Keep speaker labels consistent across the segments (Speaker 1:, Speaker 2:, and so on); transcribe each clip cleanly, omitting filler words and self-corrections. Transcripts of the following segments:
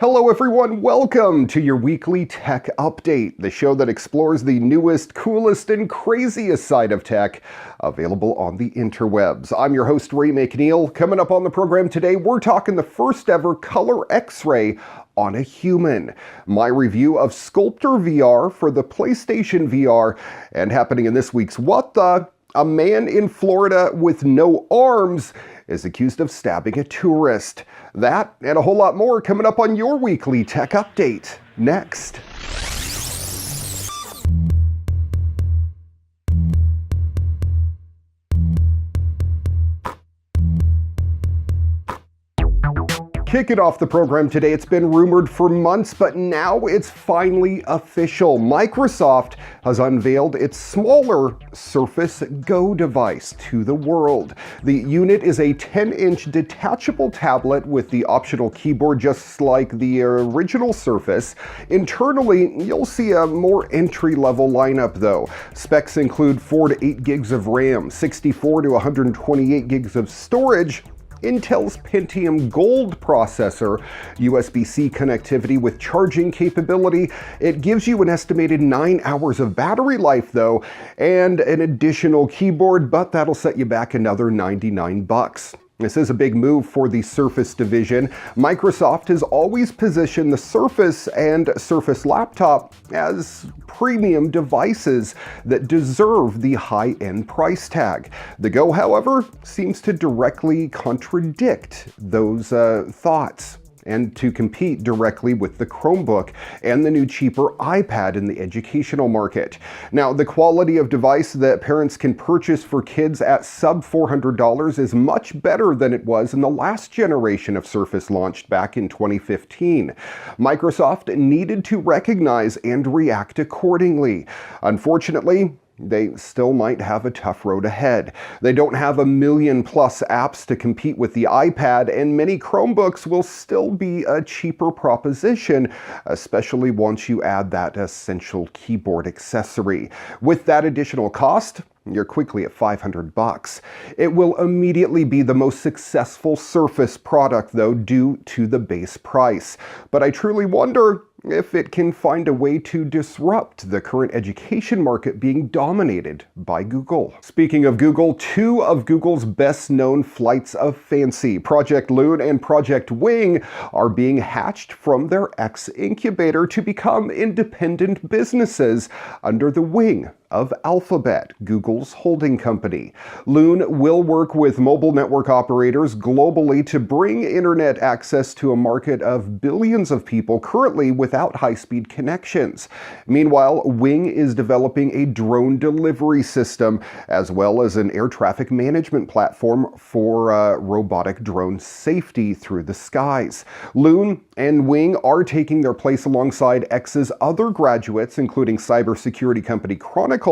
Speaker 1: Hello everyone, welcome to your weekly tech update, the show that explores the newest, coolest, and craziest side of tech available on the interwebs. I'm your host, Ray McNeil. Coming up on the program today, we're talking the first ever color X-ray on a human, my review of SculptrVR for the PlayStation VR, and happening in this week's What The? A man in Florida with no arms is accused of stabbing a tourist. That and a whole lot more coming up on your weekly tech update next. Kicking off the program today, it's been rumored for months, but now it's finally official. Microsoft has unveiled its smaller Surface Go device to the world. The unit is a 10-inch detachable tablet with the optional keyboard just like the original Surface. Internally, you'll see a more entry-level lineup though. Specs include 4 to 8 gigs of RAM, 64 to 128 gigs of storage, Intel's Pentium Gold processor, USB-C connectivity with charging capability. It gives you an estimated 9 hours of battery life though, and an additional keyboard, but that'll set you back another $99. This is a big move for the Surface division. Microsoft has always positioned the Surface and Surface Laptop as premium devices that deserve the high-end price tag. The Go, however, seems to directly contradict those thoughts, and to compete directly with the Chromebook and the new cheaper iPad in the educational market. Now, the quality of device that parents can purchase for kids at sub $400 is much better than it was in the last generation of Surface launched back in 2015. Microsoft needed to recognize and react accordingly. Unfortunately, they still might have a tough road ahead. They don't have 1 million plus apps to compete with the iPad, and many Chromebooks will still be a cheaper proposition, especially once you add that essential keyboard accessory. With that additional cost, you're quickly at $500. It will immediately be the most successful Surface product though, due to the base price. But I truly wonder if it can find a way to disrupt the current education market being dominated by Google. Speaking of Google, 2 of Google's best-known flights of fancy, Project Loon and Project Wing, are being hatched from their X incubator to become independent businesses under the wing of Alphabet, Google's holding company. Loon will work with mobile network operators globally to bring internet access to a market of billions of people currently without high-speed connections. Meanwhile, Wing is developing a drone delivery system as well as an air traffic management platform for robotic drone safety through the skies. Loon and Wing are taking their place alongside X's other graduates, including cybersecurity company Chronicle,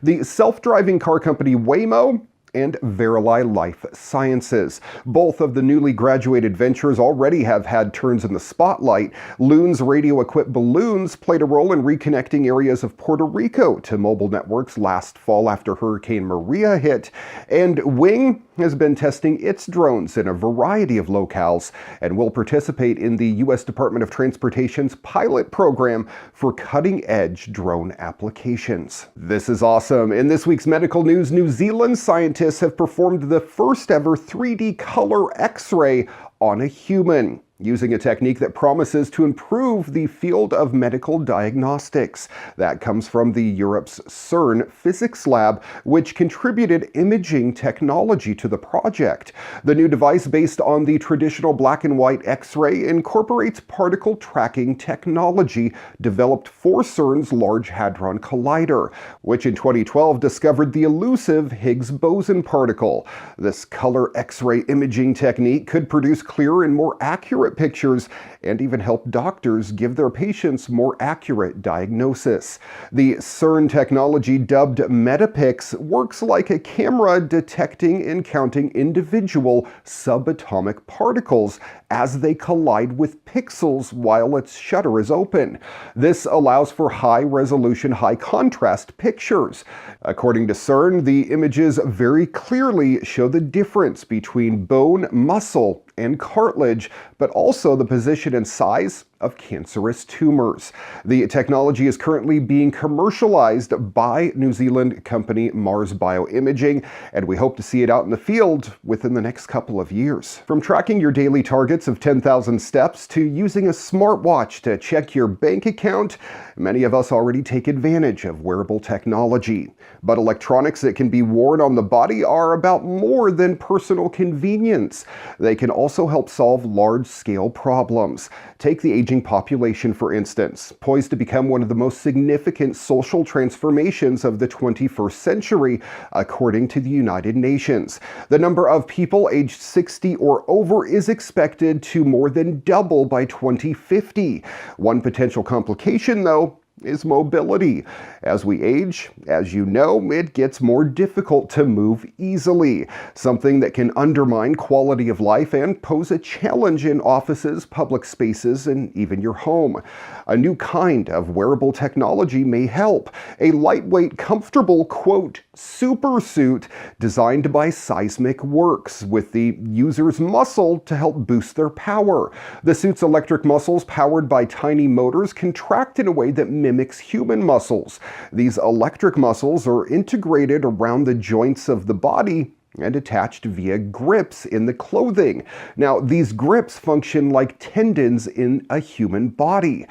Speaker 1: the self-driving car company Waymo, and Verily Life Sciences. Both of the newly graduated ventures already have had turns in the spotlight. Loon's radio-equipped balloons played a role in reconnecting areas of Puerto Rico to mobile networks last fall after Hurricane Maria hit, and Wing has been testing its drones in a variety of locales and will participate in the U.S. Department of Transportation's pilot program for cutting-edge drone applications. This is awesome. In this week's medical news, New Zealand scientists have performed the first ever 3D color X-ray on a human, using a technique that promises to improve the field of medical diagnostics. That comes from the Europe's CERN physics lab, which contributed imaging technology to the project. The new device, based on the traditional black and white X-ray, incorporates particle tracking technology developed for CERN's Large Hadron Collider, which in 2012 discovered the elusive Higgs boson particle. This color X-ray imaging technique could produce clearer and more accurate pictures and even help doctors give their patients more accurate diagnosis. The CERN technology, dubbed Metapix, works like a camera detecting and counting individual subatomic particles as they collide with pixels while its shutter is open. This allows for high-resolution, high-contrast pictures. According to CERN, the images very clearly show the difference between bone, muscle, and cartilage, but also the position and size of cancerous tumors. The technology is currently being commercialized by New Zealand company Mars Bioimaging, and we hope to see it out in the field within the next couple of years. From tracking your daily targets of 10,000 steps to using a smartwatch to check your bank account, many of us already take advantage of wearable technology. But electronics that can be worn on the body are about more than personal convenience. They can also help solve large-scale problems. Take the aging population, for instance, poised to become one of the most significant social transformations of the 21st century, according to the United Nations. The number of people aged 60 or over is expected to more than double by 2050. One potential complication, though, is mobility. As we age, as you know, it gets more difficult to move easily, something that can undermine quality of life and pose a challenge in offices, public spaces, and even your home. A new kind of wearable technology may help. A lightweight, comfortable, quote, super suit designed by Seismic Works with the user's muscle to help boost their power. The suit's electric muscles, powered by tiny motors, contract in a way that mimics human muscles. These electric muscles are integrated around the joints of the body and attached via grips in the clothing. Now, these grips function like tendons in a human body.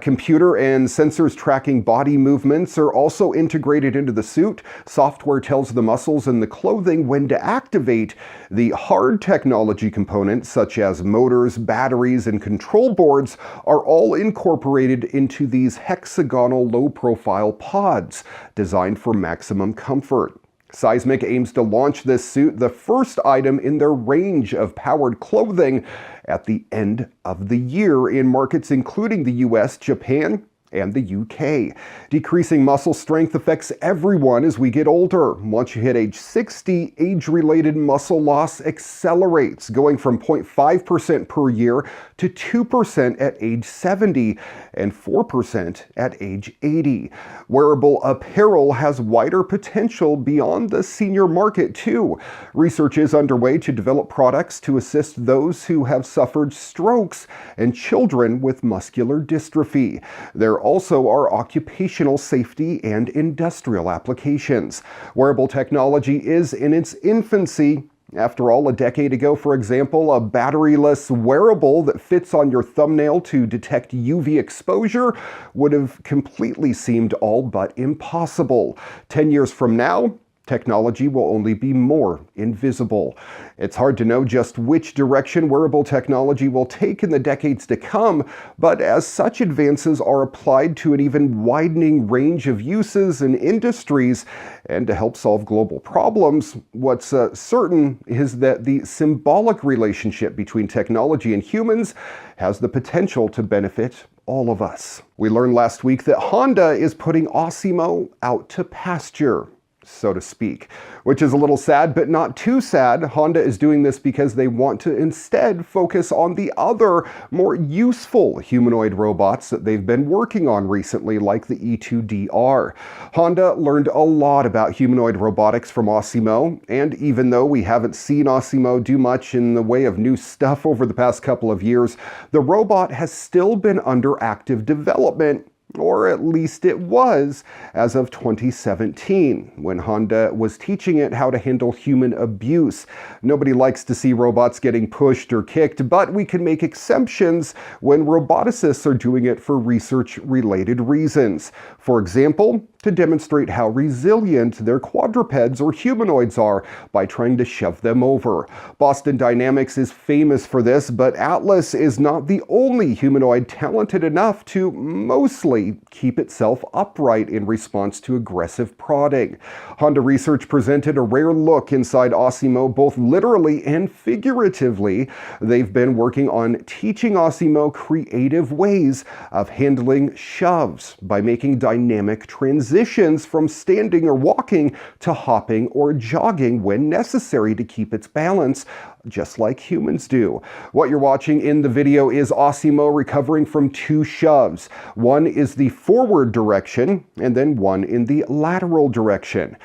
Speaker 1: Computer and sensors tracking body movements are also integrated into the suit. Software tells the muscles in the clothing when to activate. The hard technology components, such as motors, batteries, and control boards, are all incorporated into these hexagonal low-profile pods designed for maximum comfort. Seismic aims to launch this suit, the first item in their range of powered clothing, at the end of the year in markets including the US, Japan, and the UK. Decreasing muscle strength affects everyone as we get older. Once you hit age 60, age-related muscle loss accelerates, going from 0.5% per year to 2% at age 70 and 4% at age 80. Wearable apparel has wider potential beyond the senior market too. Research is underway to develop products to assist those who have suffered strokes and children with muscular dystrophy. There also are occupational safety and industrial applications. Wearable technology is in its infancy. After all, a decade ago, for example, a batteryless wearable that fits on your thumbnail to detect UV exposure would have completely seemed all but impossible. 10 years from now, technology will only be more invisible. It's hard to know just which direction wearable technology will take in the decades to come, but as such advances are applied to an even widening range of uses and industries, and to help solve global problems, what's certain is that the symbolic relationship between technology and humans has the potential to benefit all of us. We learned last week that Honda is putting ASIMO out to pasture, so to speak, which is a little sad, but not too sad. Honda is doing this because they want to instead focus on the other, more useful humanoid robots that they've been working on recently, like the E2DR. Honda learned a lot about humanoid robotics from ASIMO, and even though we haven't seen ASIMO do much in the way of new stuff over the past couple of years, the robot has still been under active development, or at least it was, as of 2017, when Honda was teaching it how to handle human abuse. Nobody likes to see robots getting pushed or kicked, but we can make exceptions when roboticists are doing it for research-related reasons. For example, to demonstrate how resilient their quadrupeds or humanoids are by trying to shove them over. Boston Dynamics is famous for this, but Atlas is not the only humanoid talented enough to mostly keep itself upright in response to aggressive prodding. Honda Research presented a rare look inside ASIMO, both literally and figuratively. They've been working on teaching ASIMO creative ways of handling shoves by making dynamic transitions from standing or walking to hopping or jogging when necessary to keep its balance, just like humans do. What you're watching in the video is ASIMO recovering from two shoves. One is the forward direction, and then one in the lateral direction.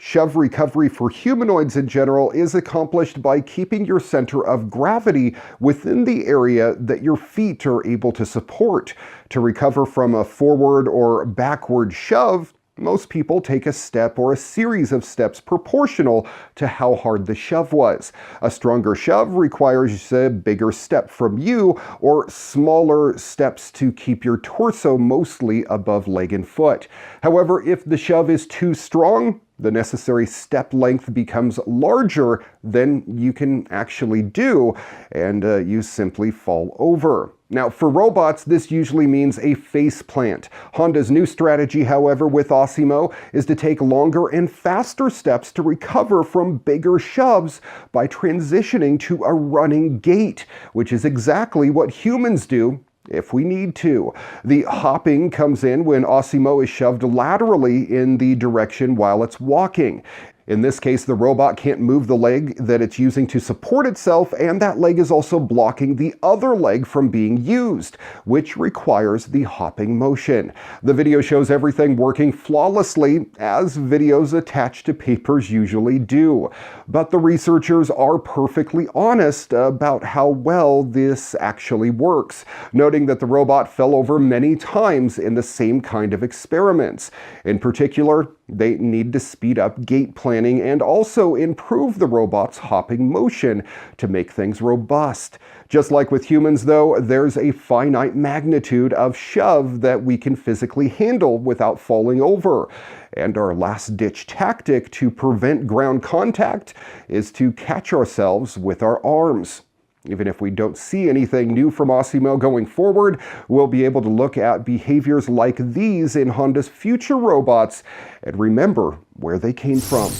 Speaker 1: Shove recovery for humanoids in general is accomplished by keeping your center of gravity within the area that your feet are able to support. To recover from a forward or backward shove, most people take a step or a series of steps proportional to how hard the shove was. A stronger shove requires a bigger step from you, or smaller steps to keep your torso mostly above leg and foot. However, if the shove is too strong, the necessary step length becomes larger than you can actually do, and you simply fall over. Now, for robots, this usually means a face plant. Honda's new strategy, however, with ASIMO is to take longer and faster steps to recover from bigger shoves by transitioning to a running gait, which is exactly what humans do if we need to. The hopping comes in when ASIMO is shoved laterally in the direction while it's walking. In this case, the robot can't move the leg that it's using to support itself, and that leg is also blocking the other leg from being used, which requires the hopping motion. The video shows everything working flawlessly, as videos attached to papers usually do. But the researchers are perfectly honest about how well this actually works, noting that the robot fell over many times in the same kind of experiments. In particular, they need to speed up gait planning and also improve the robot's hopping motion to make things robust. Just like with humans, though, there's a finite magnitude of shove that we can physically handle without falling over. And our last-ditch tactic to prevent ground contact is to catch ourselves with our arms. Even if we don't see anything new from ASIMO going forward, we'll be able to look at behaviors like these in Honda's future robots and remember where they came from.